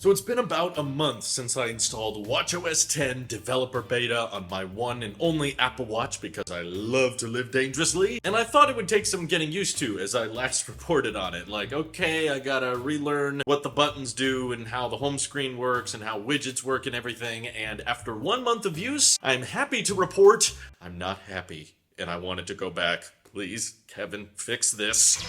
So it's been about a month since I installed watchOS 10 developer beta on my one and only Apple Watch because I love to live dangerously, and I thought it would take some getting used to as I last reported on it. Like, okay, I gotta relearn what the buttons do and how the home screen works and how widgets work and everything, and after 1 month of use, I'm happy to report I'm not happy, and I wanted to go back. Please, Kevin, fix this.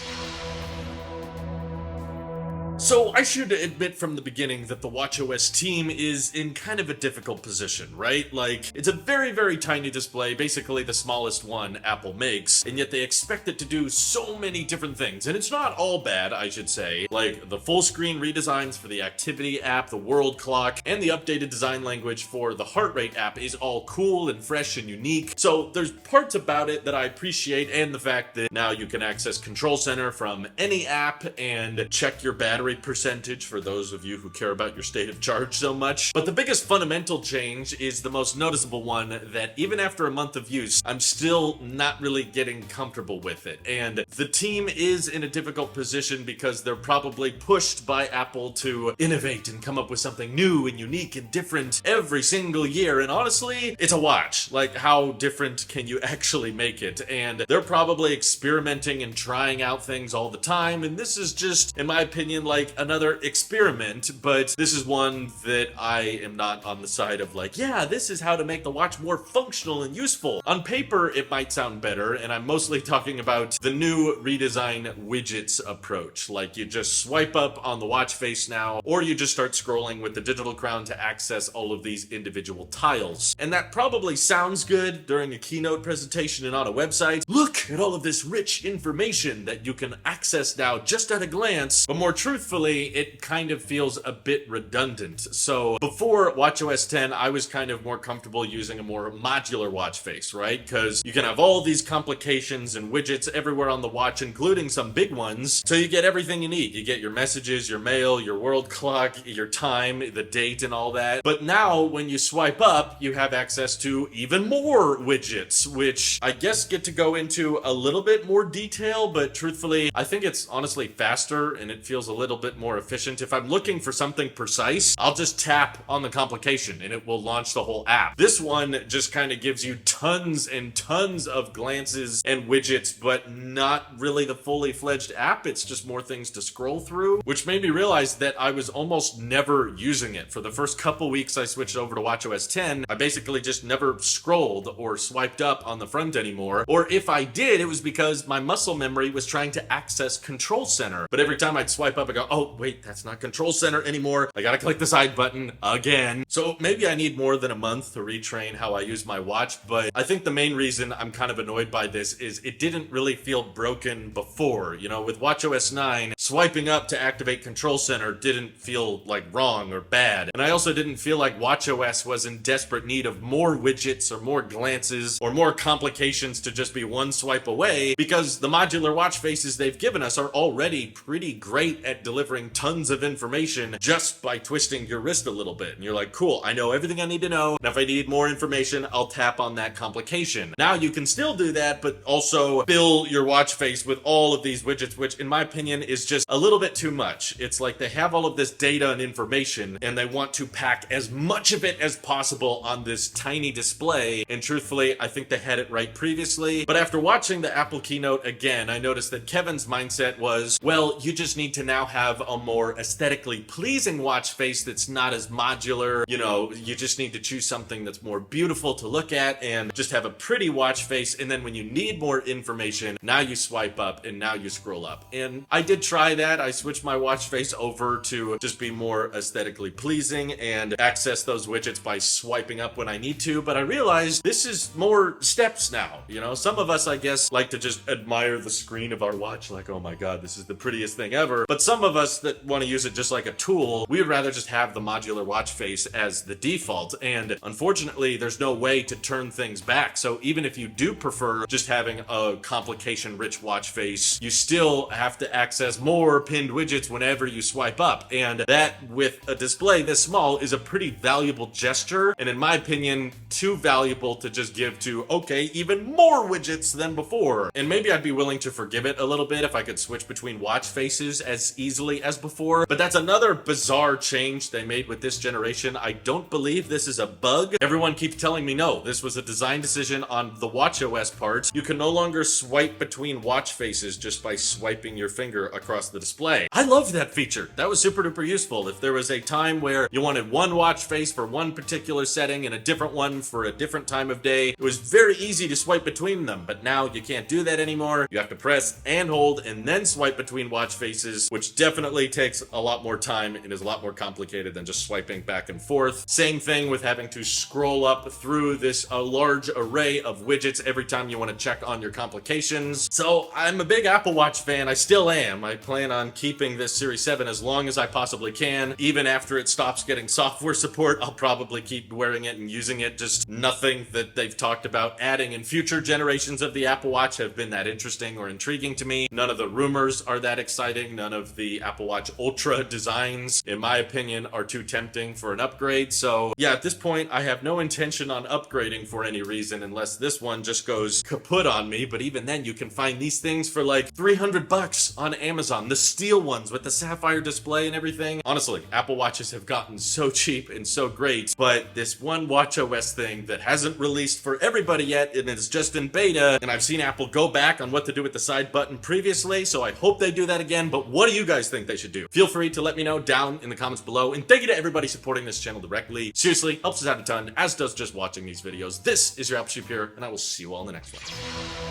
So I should admit from the beginning that the watchOS team is in kind of a difficult position, right? Like, it's a very, very tiny display, basically the smallest one Apple makes, and yet they expect it to do so many different things. And it's not all bad, I should say. Like, the full screen redesigns for the activity app, the world clock, and the updated design language for the heart rate app is all cool and fresh and unique. So there's parts about it that I appreciate, and the fact that now you can access Control Center from any app and check your battery percentage for those of you who care about your state of charge so much. But the biggest fundamental change is the most noticeable one that even after a month of use, I'm still not really getting comfortable with it. And the team is in a difficult position because they're probably pushed by Apple to innovate and come up with something new and unique and different every single year. And honestly, it's a watch. Like, how different can you actually make it? And they're probably experimenting and trying out things all the time. And this is just, in my opinion, like another experiment, but this is one that I am not on the side of like, yeah, this is how to make the watch more functional and useful. On paper, it might sound better, and I'm mostly talking about the new redesign widgets approach. Like, you just swipe up on the watch face now, or you just start scrolling with the digital crown to access all of these individual tiles. And that probably sounds good during a keynote presentation and on a website. Look at all of this rich information that you can access now just at a glance, but more truthfully, it kind of feels a bit redundant. So before watchOS 10, I was kind of more comfortable using a more modular watch face, right? Because you can have all these complications and widgets everywhere on the watch, including some big ones. So you get everything you need. You get your messages, your mail, your world clock, your time, the date, and all that. But now when you swipe up, you have access to even more widgets, which I guess get to go into a little bit more detail, but truthfully, I think it's honestly faster and it feels a little bit more efficient. If I'm looking for something precise, I'll just tap on the complication and it will launch the whole app. This one just kind of gives you tons and tons of glances and widgets, but not really the fully fledged app. It's just more things to scroll through, which made me realize that I was almost never using it. For the first couple weeks I switched over to watchOS 10, I basically just never scrolled or swiped up on the front anymore. Or if I did, it was because my muscle memory was trying to access Control Center. But every time I'd swipe up, I go, oh, wait, that's not Control Center anymore. I gotta click the side button again. So maybe I need more than a month to retrain how I use my watch, but I think the main reason I'm kind of annoyed by this is it didn't really feel broken before. You know, with watchOS 9, swiping up to activate Control Center didn't feel like wrong or bad. And I also didn't feel like watchOS was in desperate need of more widgets or more glances or more complications to just be one swipe away, because the modular watch faces they've given us are already pretty great at delivering tons of information just by twisting your wrist a little bit. And you're like, cool, I know everything I need to know. And if I need more information, I'll tap on that complication. Now you can still do that, but also fill your watch face with all of these widgets, which in my opinion is just a little bit too much. It's like they have all of this data and information and they want to pack as much of it as possible on this tiny display. And truthfully, I think they had it right previously. But after watching the Apple keynote again, I noticed that Kevin's mindset was, well, you just need to now have a more aesthetically pleasing watch face that's not as modular. You know, you just need to choose something that's more beautiful to look at and just have a pretty watch face. And then when you need more information, now you swipe up and now you scroll up. And I did try that. I switched my watch face over to just be more aesthetically pleasing and access those widgets by swiping up when I need to. But I realized this is more steps now. You know, some of us, I guess, like to just admire the screen of our watch like, oh my God, this is the prettiest thing ever. But some of us that want to use it just like a tool, we would rather just have the modular watch face as the default. And unfortunately, there's no way to turn things back. So even if you do prefer just having a complication-rich watch face, you still have to access more pinned widgets whenever you swipe up. And that, with a display this small, is a pretty valuable gesture. And in my opinion, too valuable to just give to, okay, even more widgets than before. And maybe I'd be willing to forgive it a little bit if I could switch between watch faces as easily smoothly as before, but that's another bizarre change they made with this generation. I don't believe this is a bug. Everyone keeps telling me no, this was a design decision on the watchOS part. You can no longer swipe between watch faces just by swiping your finger across the display. I love that feature. That was super duper useful. If there was a time where you wanted one watch face for one particular setting and a different one for a different time of day, it was very easy to swipe between them, but now you can't do that anymore. You have to press and hold and then swipe between watch faces, which definitely takes a lot more time and is a lot more complicated than just swiping back and forth. Same thing with having to scroll up through this large array of widgets every time you want to check on your complications. So I'm a big Apple Watch fan. I still am. I plan on keeping this Series 7 as long as I possibly can. Even after it stops getting software support, I'll probably keep wearing it and using it. Just nothing that they've talked about adding in future generations of the Apple Watch have been that interesting or intriguing to me. None of the rumors are that exciting. None of the Apple Watch Ultra designs, in my opinion, are too tempting for an upgrade. So yeah, at this point, I have no intention on upgrading for any reason unless this one just goes kaput on me. But even then, you can find these things for like $300 on Amazon. The steel ones with the sapphire display and everything. Honestly, Apple Watches have gotten so cheap and so great, but this one watchOS thing that hasn't released for everybody yet, and it's just in beta, and I've seen Apple go back on what to do with the side button previously, so I hope they do that again. But what do you guys think they should do? Feel free to let me know down in the comments below, and thank you to everybody supporting this channel directly. Seriously, helps us out a ton, as does just watching these videos. This is your Apple Sheep here, and I will see you all in the next one.